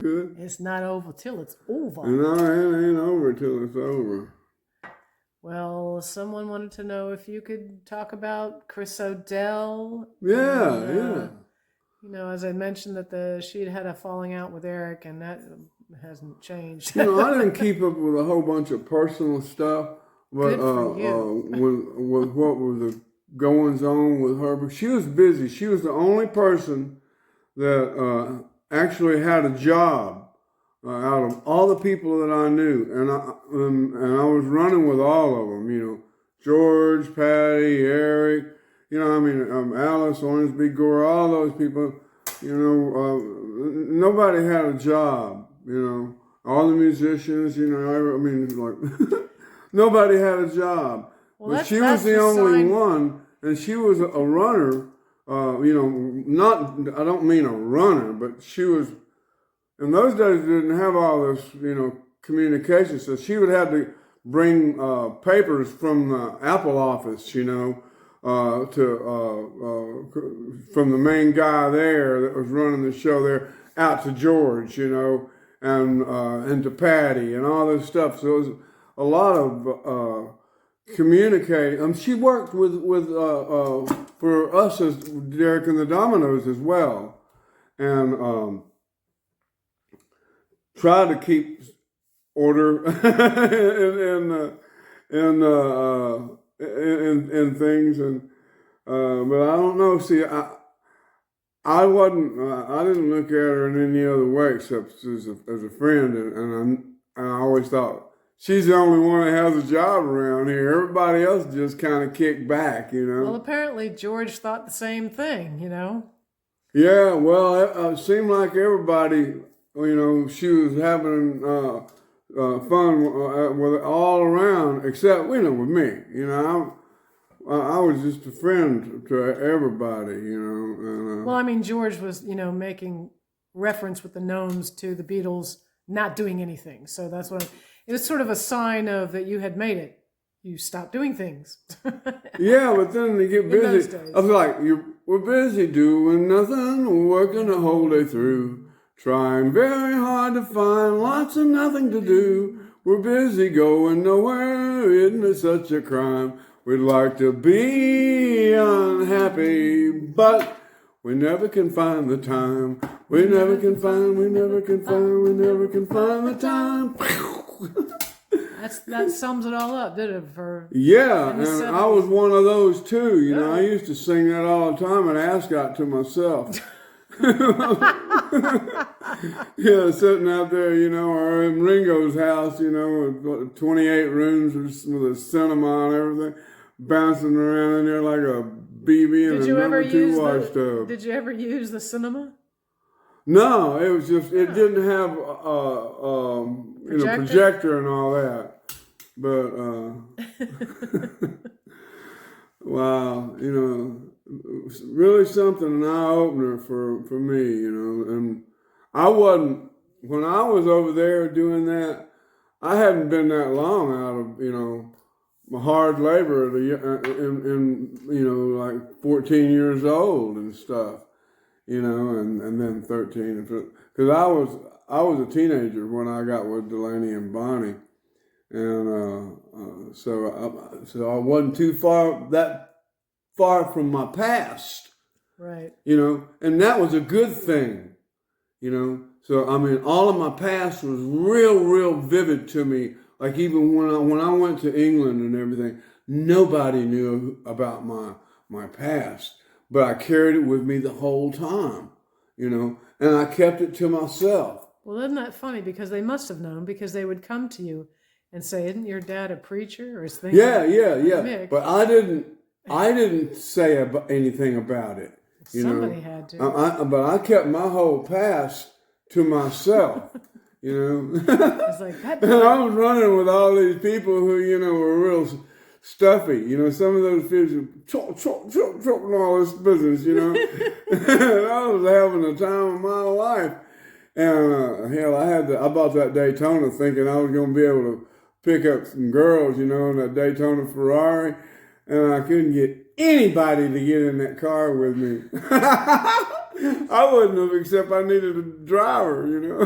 Good. It's not over till it's over. No, it ain't over till it's over. Well, someone wanted to know if you could talk about Chris O'Dell. Yeah, And, yeah. as I mentioned that she'd had a falling out with Eric, and that hasn't changed. I didn't keep up with a whole bunch of personal stuff, but Good for you. with what was the goings on with her, but she was busy. She was the only person that actually had a job out of all the people that I knew, and I was running with all of them. George, Patty, Eric. Alice, Orange B. Gore, all those people. Nobody had a job. All the musicians. Nobody had a job. Well, but she was the only sign. one, and she was a runner. I don't mean a runner, but she was, in those days, didn't have all this, communication. So she would have to bring papers from the Apple office, from the main guy there that was running the show there out to George, and to Patty and all this stuff. So it was a lot of communicating. She worked with for us as Derek and the Dominoes as well, and tried to keep order in things, and but I don't know. See, I wasn't. I didn't look at her in any other way except as a friend, and I always thought she's the only one that has a job around here. Everybody else just kind of kicked back, Well, apparently George thought the same thing, Yeah, well, it seemed like everybody, she was having fun with all around, except, with me. I was just a friend to everybody, Well, George was, making reference with the gnomes to the Beatles not doing anything. So that's what it was, sort of a sign of that you had made it. You stopped doing things. Yeah, but then they get busy. I was like, we're busy doing nothing, working the whole day through, trying very hard to find lots of nothing to do. We're busy going nowhere, isn't it such a crime? We'd like to be unhappy, but we never can find the time. We never can find the time. That sums it all up, did it? Yeah, and I was one of those too. I used to sing that all the time and Ascot to myself. Yeah, sitting out there, or in Ringo's house, with 28 rooms with a cinema and everything, bouncing around in there like a BB in a number 2 wash tub. Did you ever use the cinema? No, it was just, it didn't have, projector and all that. But, wow, really something, an eye-opener for me, and I wasn't, when I was over there doing that, I hadn't been that long out of, my hard labor in like 14 years old and stuff, and then 13, because I was a teenager when I got with Delaney and Bonnie, and so I wasn't that far from my past, right? And that was a good thing, So all of my past was real vivid to me. Like even when I went to England and everything, nobody knew about my past, but I carried it with me the whole time, and I kept it to myself. Well, isn't that funny? Because they must have known, because they would come to you and say, "Isn't your dad a preacher?" Or something. Yeah. But I didn't say anything about it. Somebody had to. But I kept my whole past to myself. It's like that. And I was running with all these people who, were real stuffy. Some of those people, chop, and all this business, And I was having the time of my life. And hell, I bought that Daytona thinking I was going to be able to pick up some girls, in that Daytona Ferrari. And I couldn't get anybody to get in that car with me. I wouldn't have, except I needed a driver, you know.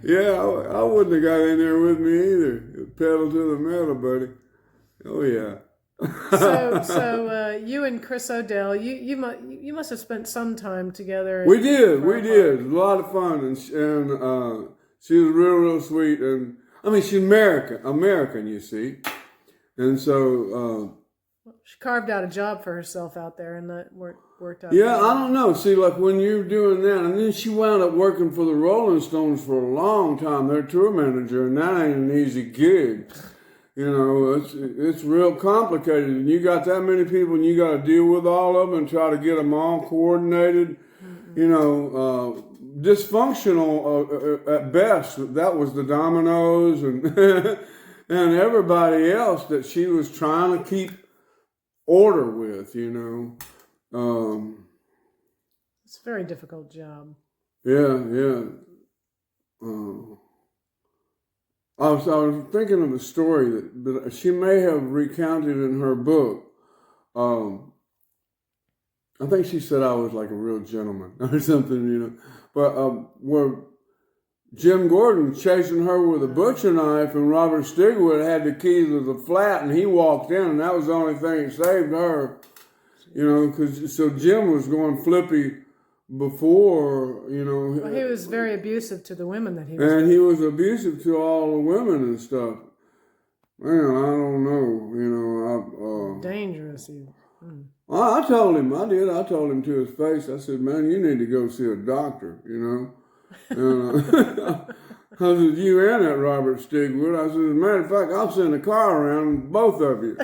Yeah, I wouldn't have got in there with me either. Pedal to the metal, buddy. Oh yeah. So you and Chris O'Dell, you must have spent some time together. We did. A lot of fun, and she was real sweet, and I mean she's American, you see, and so she carved out a job for herself out there, and that worked out. Yeah, I don't know. See, like when you're doing that, and then she wound up working for the Rolling Stones for a long time, their tour manager, and that ain't an easy gig. You know, it's real complicated, and you got that many people, and you got to deal with all of them and try to get them all coordinated. Mm-hmm. You know, dysfunctional at best. That was the Dominoes and and everybody else that she was trying to keep order with. You know, it's a very difficult job. Yeah. I was thinking of a story that she may have recounted in her book. I think she said I was like a real gentleman or something, you know. But where Jim Gordon chasing her with a butcher knife, and Robert Stigwood had the keys to the flat, and he walked in, and that was the only thing that saved her, you know. Because so Jim was going flippy before, you know. Well, he was very abusive to the women that he was. And he was abusive to all the women and stuff. Man, I don't know, you know. Dangerous. I told him, I did. I told him to his face. I said, man, you need to go see a doctor, you know. And I said, you and that Robert Stigwood. I said, as a matter of fact, I'll send a car around, both of you,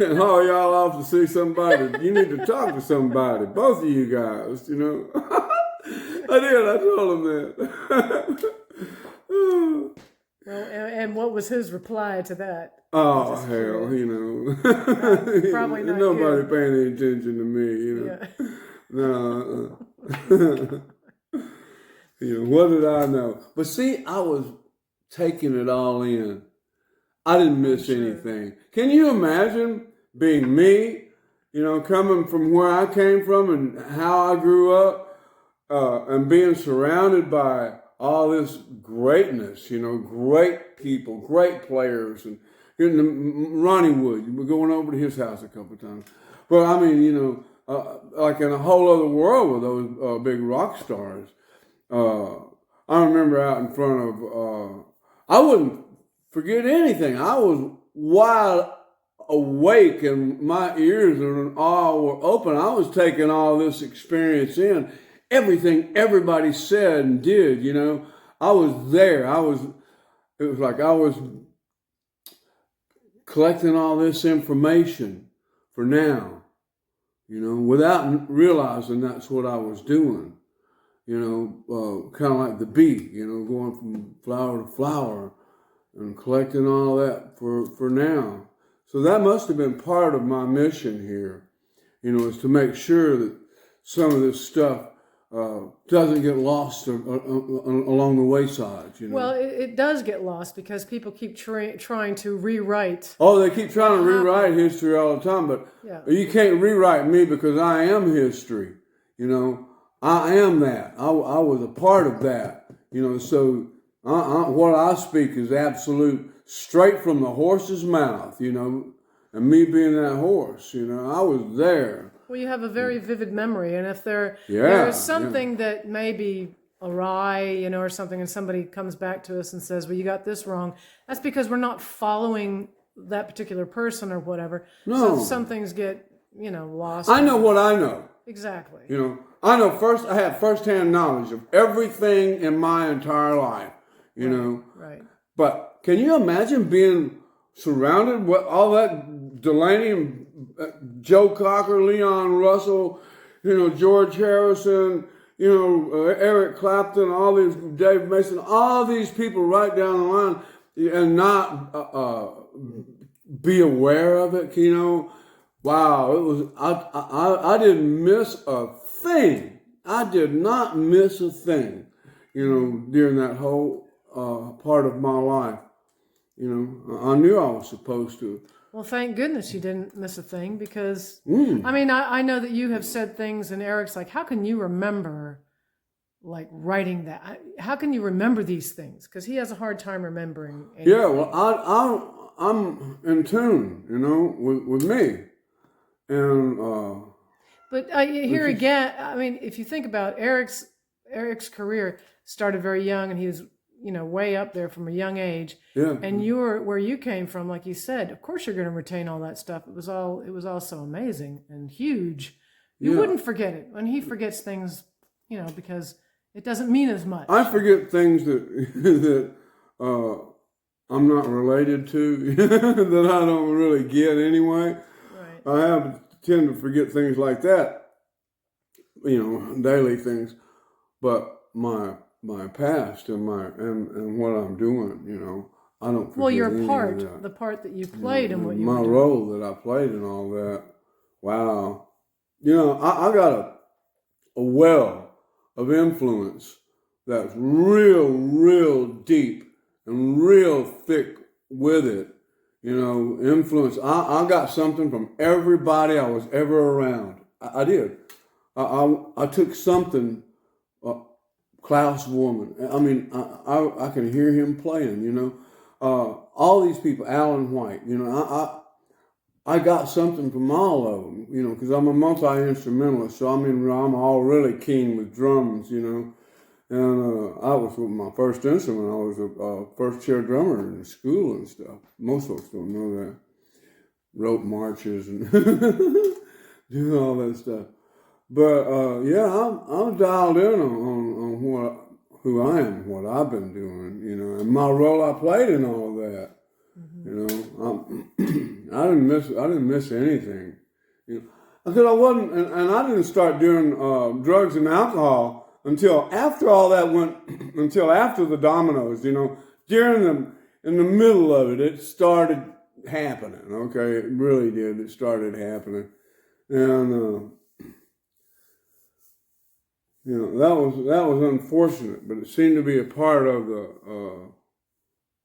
and haul y'all off to see somebody. You need to talk to somebody, both of you guys, you know. I did. I told him that. Well, and what was his reply to that? Oh, hell, you know. Probably not Nobody good. paying any attention to me, you know. Yeah. No. You know, what did I know? But see, I was taking it all in. I didn't miss anything. Can you imagine being me, you know, coming from where I came from and how I grew up, and being surrounded by all this greatness, you know, great people, great players, and Ronnie Wood, we're going over to his house a couple of times. But I mean, you know, like in a whole other world with those big rock stars. I remember out in front of, I wouldn't forget anything. I was wide awake and my ears all were open. I was taking all this experience in. Everything everybody said and did, you know. I was there. It was like I was collecting all this information for now, you know, without realizing that's what I was doing. You know, kind of like the bee, you know, going from flower to flower and collecting all that for now. So that must have been part of my mission here, you know, is to make sure that some of this stuff doesn't get lost along the wayside, you know. Well, it does get lost because people keep trying to rewrite. Oh, they keep trying to rewrite history all the time, but you can't rewrite me because I am history, you know. I am that. I was a part of that, you know. So what I speak is absolute, straight from the horse's mouth, you know. And me being that horse, you know, I was there. Well, you have a very vivid memory, and if there is something that may be awry, you know, or something, and somebody comes back to us and says, "Well, you got this wrong," that's because we're not following that particular person or whatever. No. So some things get, you know, lost. I know what I know. Exactly. You know, I have firsthand knowledge of everything in my entire life, you know. Right. But can you imagine being surrounded with all that Delaney and Joe Cocker, Leon Russell, you know, George Harrison, you know, Eric Clapton, all these, Dave Mason, all these people right down the line, and not be aware of it, you know? Wow, it was. I didn't miss a thing. I did not miss a thing, you know, during that whole part of my life. You know, I knew I was supposed to Well, thank goodness you didn't miss a thing because, I mean, I know that you have said things, and Eric's like, how can you remember, like, writing that? How can you remember these things? Because he has a hard time remembering anything. Yeah, well, I'm in tune, you know, with me. And, But here again, I mean, if you think about Eric's career started very young, and he was, you know, way up there from a young age. yeah. And where you came from, like you said, of course you're going to retain all that stuff. It was all so amazing and huge. You Yeah. wouldn't forget it. When he forgets things, you know, because it doesn't mean as much. I forget things that that I'm not related to, that I don't really get anyway. Right. I tend to forget things like that, you know, daily things. But my past and and what I'm doing, you know, I don't forget Well, your any part, of that. the part that you played and what you My were doing. role that I played in all that. Wow. You know, I got a well of influence that's real deep and real thick with it. You know, influence. I got something from everybody I was ever around. I did. I took something. Klaus Woman. I mean, I can hear him playing. You know, all these people. Alan White. You know, I got something from all of them. You know, because I'm a multi-instrumentalist, so I mean, I'm all really keen with drums. You know. And I was with my first instrument. I was a first chair drummer in school and stuff. Most folks don't know that. Wrote marches and do all that stuff. But yeah, I'm dialed in on who I am, what I've been doing, you know, and my role I played in all of that. You know, I didn't miss anything. You know, because I wasn't, and I didn't start doing drugs and alcohol until after all that went, until after the Dominoes, you know, in the middle of it, it started happening, okay? It really did. It started happening. And, you know, that was unfortunate, but it seemed to be a part of there's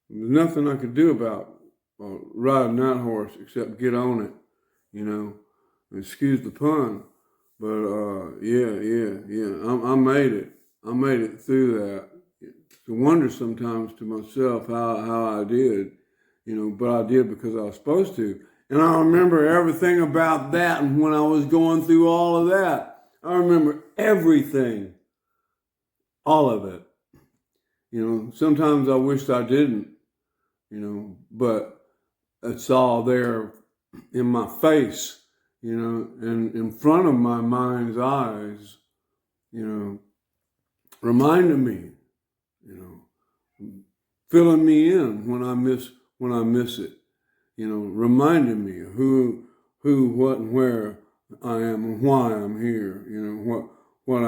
nothing I could do about riding that horse except get on it, you know, excuse the pun. But yeah. I made it. I made it through that. It's a wonder sometimes to myself how I did, you know, but I did because I was supposed to. And I remember everything about that, and when I was going through all of that, I remember everything, all of it. You know, sometimes I wished I didn't, you know, but it's all there in my face. You know, and in front of my mind's eyes, you know, reminding me, you know, filling me in when I miss it, you know, reminding me who, what, and where I am and why I'm here, you know, what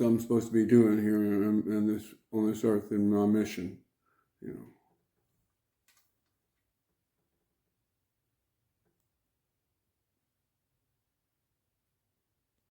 I'm supposed to be doing here in this on this earth in my mission, you know.